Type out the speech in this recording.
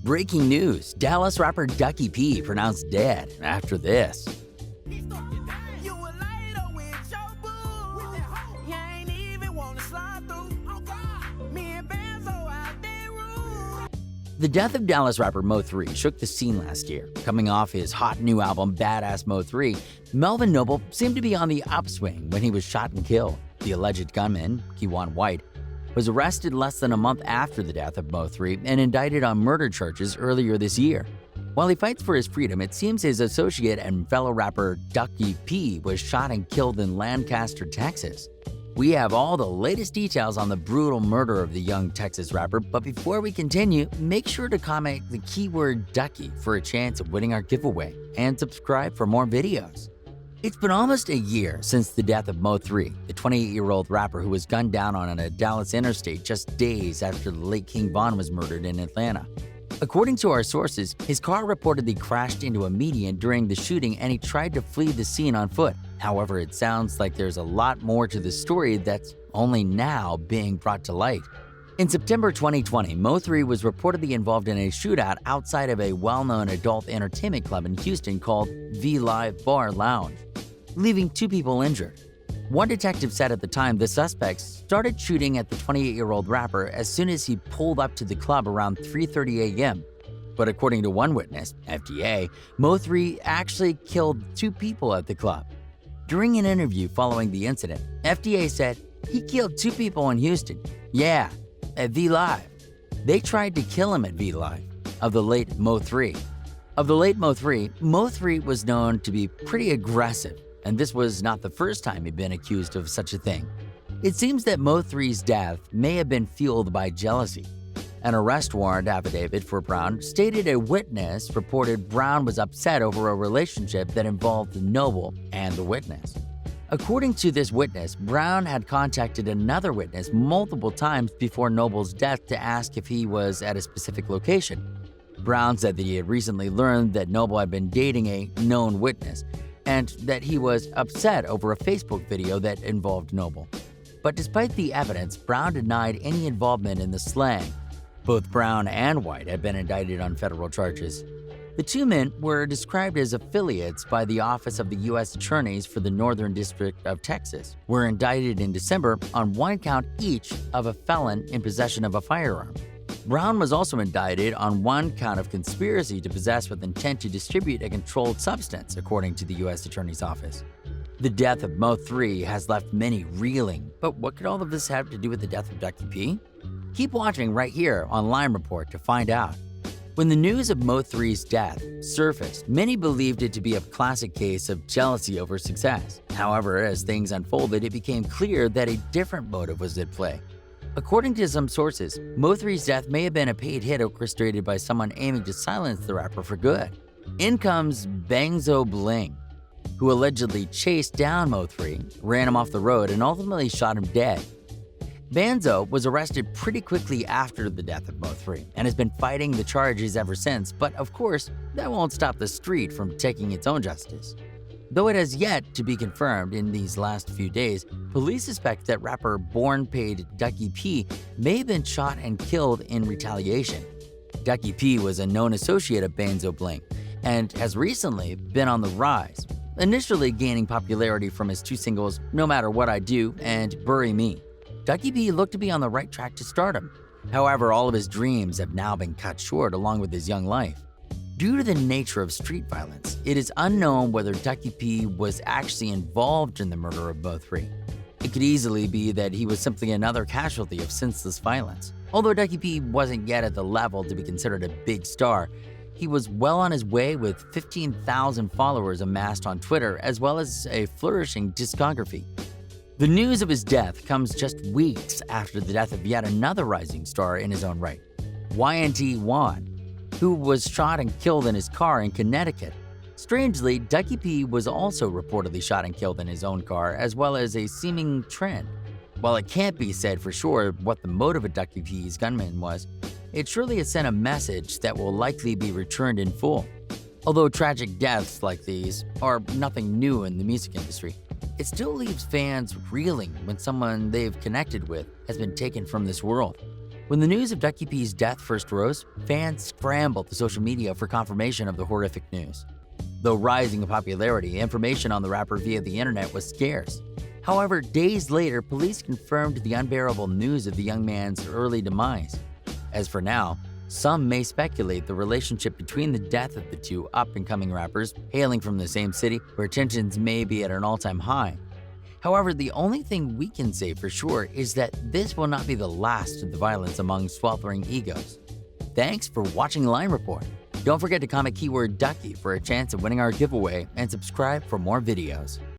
Breaking news, Dallas rapper Ducky P pronounced dead after this. The death of Dallas rapper Mo3 shook the scene last year. Coming off his hot new album Badass Mo3, Melvin Noble seemed to be on the upswing when he was shot and killed. The alleged gunman, Keywan White, was arrested less than a month after the death of Mo3 and indicted on murder charges earlier this year. While he fights for his freedom, it seems his associate and fellow rapper Ducky P was shot and killed in Lancaster, Texas. We have all the latest details on the brutal murder of the young Texas rapper, but before we continue, make sure to comment the keyword Ducky for a chance of winning our giveaway and subscribe for more videos. It's been almost a year since the death of Mo3, the 28-year-old rapper who was gunned down on a Dallas interstate just days after the late King Von was murdered in Atlanta. According to our sources, his car reportedly crashed into a median during the shooting and he tried to flee the scene on foot. However, it sounds like there's a lot more to the story that's only now being brought to light. In September 2020, Mo3 was reportedly involved in a shootout outside of a well-known adult entertainment club in Houston called V-Live Bar Lounge, leaving 2 people injured. One detective said at the time the suspects started shooting at the 28-year-old rapper as soon as he pulled up to the club around 3:30 a.m. But according to one witness, FDA, Mo3 actually killed 2 people at the club. During an interview following the incident, FDA said, "He killed 2 people in Houston. Yeah, at V-Live. They tried to kill him at V-Live." Of the late Mo3, Mo3 was known to be pretty aggressive, and this was not the first time he'd been accused of such a thing. It seems that Mo3's death may have been fueled by jealousy. An arrest warrant affidavit for Brown stated a witness reported Brown was upset over a relationship that involved Noble and the witness. According to this witness, Brown had contacted another witness multiple times before Noble's death to ask if he was at a specific location. Brown said that he had recently learned that Noble had been dating a known witness and that he was upset over a Facebook video that involved Noble. But despite the evidence, Brown denied any involvement in the slang. Both Brown and White had been indicted on federal charges. The 2 men were described as affiliates by the Office of the U.S. Attorneys for the Northern District of Texas, were indicted in December on 1 count each of a felon in possession of a firearm. Brown was also indicted on 1 count of conspiracy to possess with intent to distribute a controlled substance, according to the U.S. Attorney's Office. The death of Mo3 has left many reeling, but what could all of this have to do with the death of Ducky P? Keep watching right here on Lime Report to find out. When the news of Mo3's death surfaced, many believed it to be a classic case of jealousy over success. However, as things unfolded, it became clear that a different motive was at play. According to some sources, Mo3's death may have been a paid hit orchestrated by someone aiming to silence the rapper for good. In comes Bangzo Bling, who allegedly chased down Mo3, ran him off the road, and ultimately shot him dead. Banzo was arrested pretty quickly after the death of Mo3 and has been fighting the charges ever since, but of course, that won't stop the street from taking its own justice. Though it has yet to be confirmed in these last few days, police suspect that rapper born-paid Ducky P may have been shot and killed in retaliation. Ducky P was a known associate of Banzo Bling and has recently been on the rise, initially gaining popularity from his 2 singles No Matter What I Do and Bury Me. Ducky P looked to be on the right track to stardom. However, all of his dreams have now been cut short along with his young life. Due to the nature of street violence, it is unknown whether Ducky P was actually involved in the murder of Mo3. It could easily be that he was simply another casualty of senseless violence. Although Ducky P wasn't yet at the level to be considered a big star, he was well on his way with 15,000 followers amassed on Twitter as well as a flourishing discography. The news of his death comes just weeks after the death of yet another rising star in his own right, Y&T Juan, who was shot and killed in his car in Connecticut. Strangely, Ducky P was also reportedly shot and killed in his own car, as well as a seeming trend. While it can't be said for sure what the motive of Ducky P's gunman was, it surely has sent a message that will likely be returned in full. Although tragic deaths like these are nothing new in the music industry, it still leaves fans reeling when someone they've connected with has been taken from this world. When the news of Ducky P's death first rose, fans scrambled to social media for confirmation of the horrific news. Though rising in popularity, information on the rapper via the internet was scarce. However, days later, police confirmed the unbearable news of the young man's early demise. As for now, some may speculate the relationship between the death of the two up-and-coming rappers hailing from the same city, where tensions may be at an all-time high. However, the only thing we can say for sure is that this will not be the last of the violence among sweltering egos. Thanks for watching Line Report. Don't forget to comment keyword Ducky for a chance of winning our giveaway and subscribe for more videos.